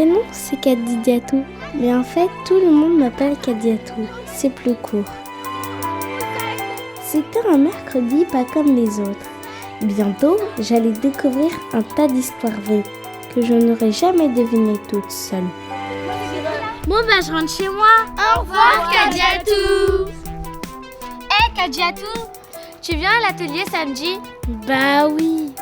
prénom, c'est Kadidiatou. Mais en fait, tout le monde m'appelle Kadidiatou. C'est plus court. C'était un mercredi pas comme les autres. Bientôt, j'allais découvrir un tas d'histoires vraies que je n'aurais jamais devinées toute seule. Bon je rentre chez moi. Au revoir Kadidiatou. Hé Kadidiatou, tu viens à l'atelier samedi? Bah oui.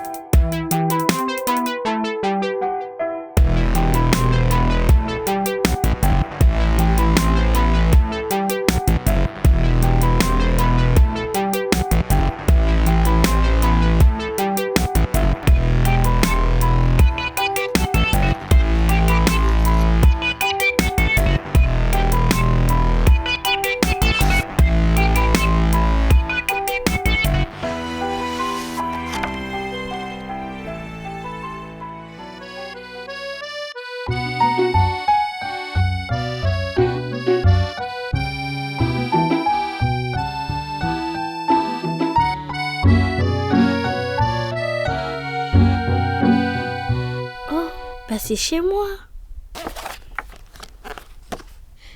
C'est chez moi.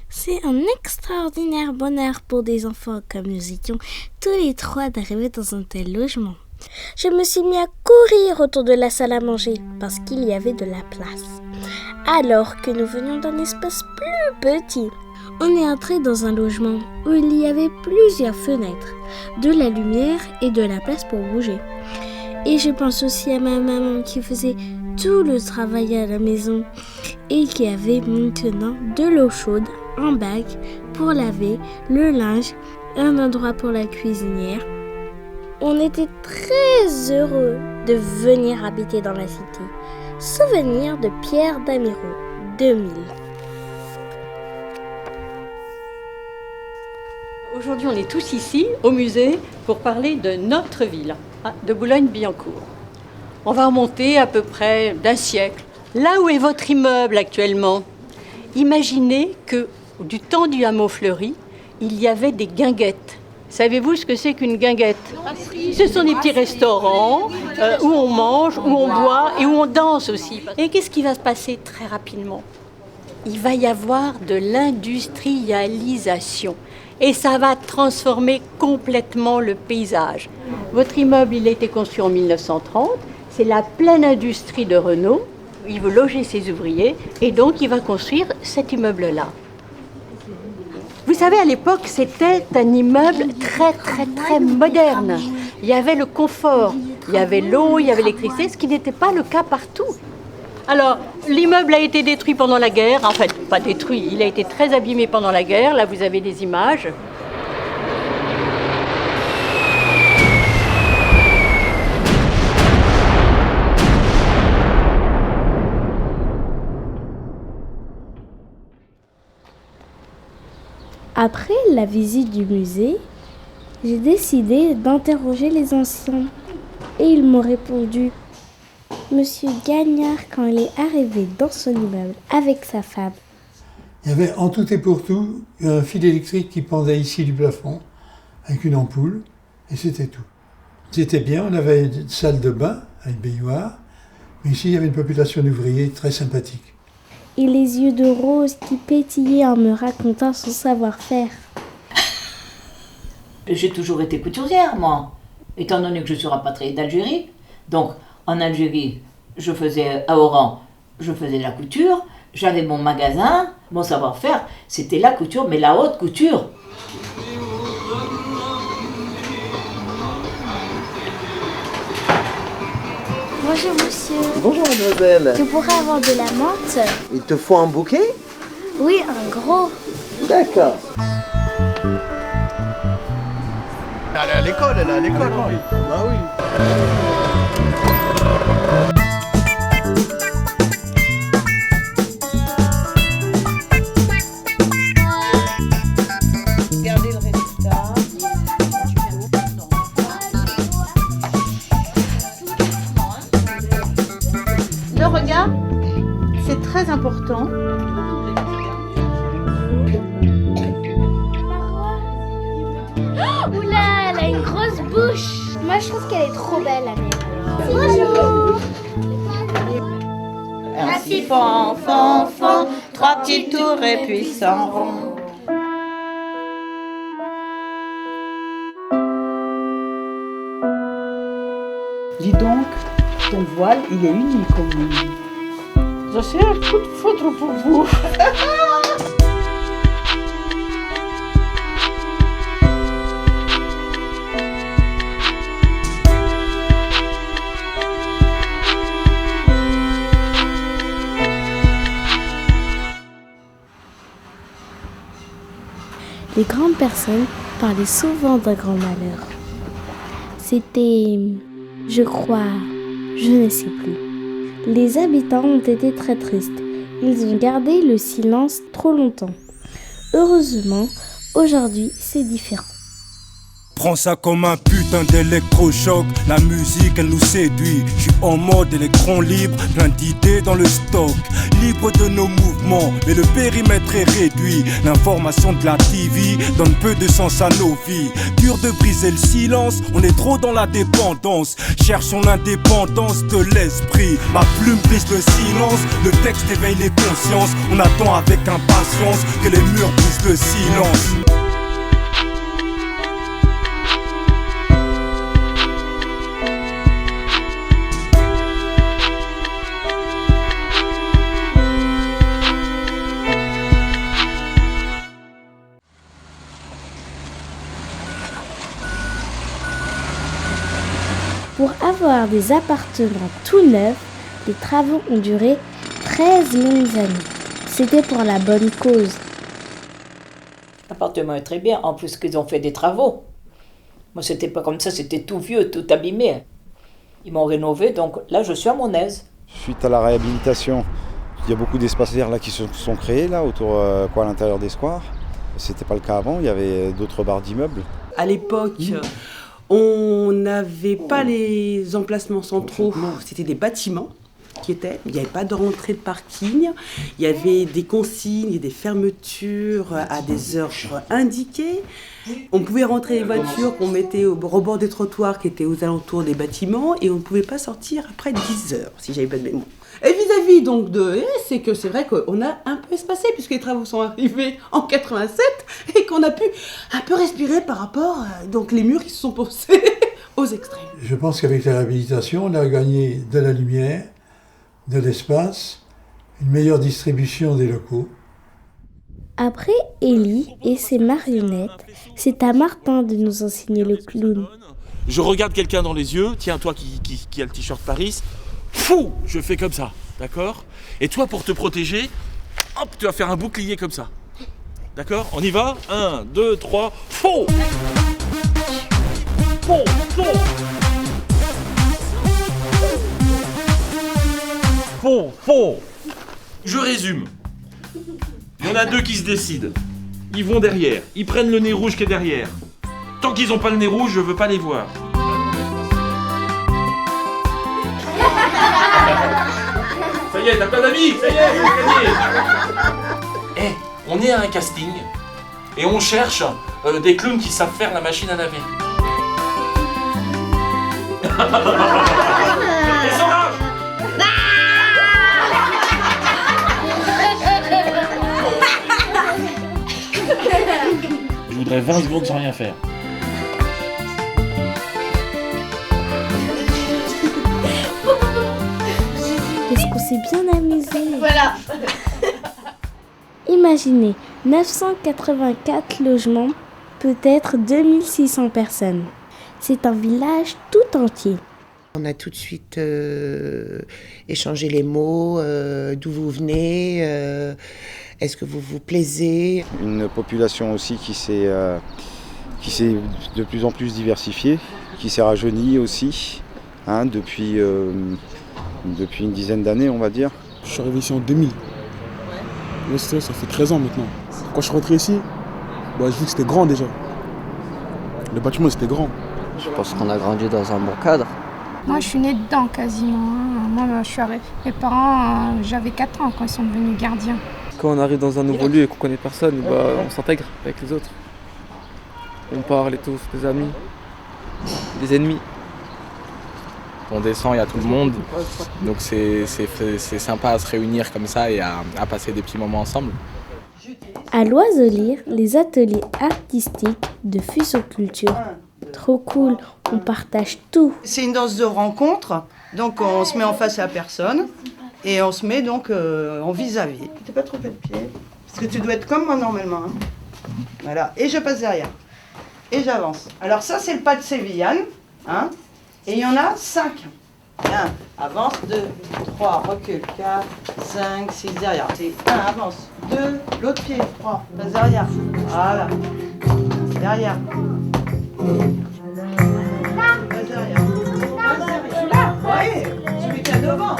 C'est un extraordinaire bonheur pour des enfants comme nous étions tous les trois d'arriver dans un tel logement. Je me suis mis à courir autour de la salle à manger parce qu'il y avait de la place. Alors que nous venions d'un espace plus petit, on est entré dans un logement où il y avait plusieurs fenêtres, de la lumière et de la place pour bouger. Et je pense aussi à ma maman qui faisait tout le travail à la maison et qui avait maintenant de l'eau chaude, un bac pour laver le linge, un endroit pour la cuisinière. On était très heureux de venir habiter dans la cité. Souvenir de Pierre Damiro, 2000. Aujourd'hui, on est tous ici au musée pour parler de notre ville, de Boulogne-Billancourt. On va remonter à peu près d'un siècle. Là où est votre immeuble actuellement, imaginez que du temps du hameau fleuri, il y avait des guinguettes. Savez-vous ce que c'est qu'une guinguette? Ce sont des petits restaurants où on mange, où on boit et où on danse aussi. Et qu'est-ce qui va se passer très rapidement? Il va y avoir de l'industrialisation. Et ça va transformer complètement le paysage. Votre immeuble, il a été construit en 1930. C'est la pleine industrie de Renault. Il veut loger ses ouvriers et donc il va construire cet immeuble-là. Vous savez, à l'époque, c'était un immeuble très moderne. Il y avait le confort, il y avait l'eau, il y avait l'électricité, ce qui n'était pas le cas partout. Alors, l'immeuble a été détruit pendant la guerre. En fait, pas détruit, il a été très abîmé pendant la guerre. Là, vous avez des images. Après la visite du musée, j'ai décidé d'interroger les anciens. Et ils m'ont répondu. Monsieur Gagnard, quand il est arrivé dans son immeuble avec sa femme. Il y avait en tout et pour tout un fil électrique qui pendait ici du plafond, avec une ampoule, et c'était tout. C'était bien, on avait une salle de bain, avec baignoire, mais ici il y avait une population d'ouvriers très sympathique. Et les yeux de Rose qui pétillaient en me racontant son savoir-faire. J'ai toujours été couturière, moi, étant donné que je suis rapatriée d'Algérie. Donc, en Algérie, je faisais à Oran, je faisais de la couture, j'avais mon magasin, mon savoir-faire, c'était la couture, mais la haute couture. Bonjour monsieur. Bonjour mademoiselle. Je pourrais avoir de la menthe? Il te faut un bouquet? Oui, un gros. D'accord. Elle est à l'école, elle est à l'école. Ah oui. Regardez le résultat. Le regard, c'est très important. Oula, elle a une grosse bouche. Moi, je trouve qu'elle est trop belle, la mienne. Un si fan, fan, fan, 3 petits tours et puis s'en vont. Dis donc, ton voile, il est unique au monde. Je suis un coup de foudre pour vous. Les grandes personnes parlaient souvent d'un grand malheur. C'était, je crois, je ne sais plus. Les habitants ont été très tristes. Ils ont gardé le silence trop longtemps. Heureusement, aujourd'hui, c'est différent. Prends ça comme un putain d'électrochoc. La musique elle nous séduit. Je suis en mode électron libre, plein d'idées dans le stock. Libre de nos mouvements, mais le périmètre est réduit. L'information de la TV donne peu de sens à nos vies. Dur de briser le silence, on est trop dans la dépendance. Cherchons l'indépendance de l'esprit. Ma plume brise le silence, le texte éveille les consciences. On attend avec impatience que les murs brisent le silence. Pour avoir des appartements tout neufs, les travaux ont duré 13 longues années. C'était pour la bonne cause. L'appartement est très bien, en plus qu'ils ont fait des travaux. Moi, c'était pas comme ça, c'était tout vieux, tout abîmé. Ils m'ont rénové, donc là, je suis à mon aise. Suite à la réhabilitation, il y a beaucoup d'espaces verts là qui se sont créés là, autour, à l'intérieur des squares. C'était pas le cas avant, il y avait d'autres barres d'immeubles. À l'époque, on n'avait pas les emplacements centraux, c'était des bâtiments qui étaient, il n'y avait pas de rentrée de parking, il y avait des consignes et des fermetures à des heures indiquées. On pouvait rentrer les voitures qu'on mettait au rebord des trottoirs qui étaient aux alentours des bâtiments et on ne pouvait pas sortir après 10 heures, si j'avais pas de mémoire. Et vis-à-vis donc de c'est que c'est vrai qu'on a un peu espacé puisque les travaux sont arrivés en 87 et qu'on a pu un peu respirer par rapport donc les murs qui se sont posés aux extrêmes. Je pense qu'avec la réhabilitation, on a gagné de la lumière, de l'espace, une meilleure distribution des locaux. Après Élie et ses marionnettes, c'est à Martin de nous enseigner le clown. Je regarde quelqu'un dans les yeux, tiens, toi qui a le t-shirt Paris, fou, je fais comme ça, d'accord ? Et toi, pour te protéger, hop, tu vas faire un bouclier comme ça. D'accord ? On y va ? 1, 2, 3, fou ! Fou, fou ! Fou, fou ! Je résume. Il y en a deux qui se décident. Ils vont derrière, ils prennent le nez rouge qui est derrière. Tant qu'ils n'ont pas le nez rouge, je veux pas les voir. Ça y est, t'as plein d'amis, ça y est, c'est gagné. On est à un casting et on cherche des clowns qui savent faire la machine à laver. Et sans rage. Je voudrais 20 secondes sans rien faire. Est-ce qu'on s'est bien amusé ? Voilà. Imaginez, 984 logements, peut-être 2600 personnes. C'est un village tout entier. On a tout de suite échangé les mots, d'où vous venez, est-ce que vous vous plaisez. Une population aussi qui s'est de plus en plus diversifiée, qui s'est rajeunie aussi, depuis une dizaine d'années on va dire. Je suis arrivé ici en 2000. Ouais, ça fait 13 ans maintenant. Quand je suis rentré ici, j'ai vu que c'était grand déjà. Le bâtiment c'était grand. Je pense qu'on a grandi dans un bon cadre. Moi, je suis née dedans quasiment. Moi, je suis arrivée. Mes parents, j'avais 4 ans quand ils sont devenus gardiens. Quand on arrive dans un nouveau lieu et qu'on connaît personne, on s'intègre avec les autres. On parle et tout, des amis, des ennemis. On descend, il y a tout le monde. Donc c'est sympa à se réunir comme ça et à passer des petits moments ensemble. À l'Oiselire, les ateliers artistiques de Fusion Culture. Trop cool, on partage tout. C'est une danse de rencontre, donc on se met en face à la personne et on se met donc en vis-à-vis. Tu pas trop le pied, parce que tu dois être comme moi normalement. Hein. Voilà, et je passe derrière. Et j'avance. Alors ça c'est le pas de sévillane, hein, et il y en a 5. 1, avance, 2, 3, recule, 4, 5, 6, derrière. C'est 1, avance, 2, l'autre pied, 3, passe derrière. Voilà, derrière. Passe derrière. Celui-là, oui, celui qui est devant.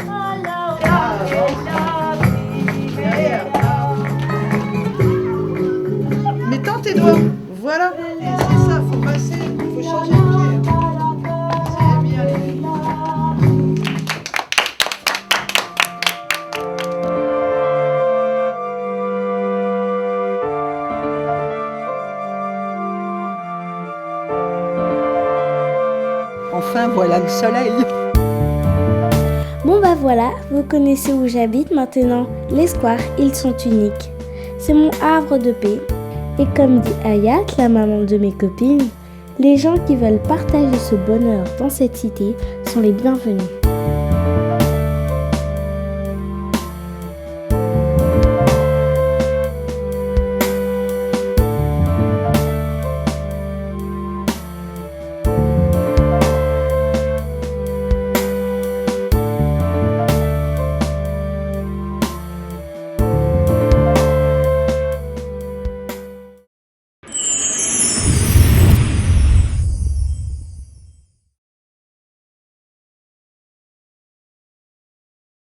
Derrière. Mais tends tes doigts, voilà. Et c'est ça, faut passer, faut changer de pied. C'est bien les filles. Enfin, voilà le soleil. Bon bah voilà, vous connaissez où j'habite maintenant. Les squares, ils sont uniques. C'est mon havre de paix. Et comme dit Hayat, la maman de mes copines, les gens qui veulent partager ce bonheur dans cette cité sont les bienvenus.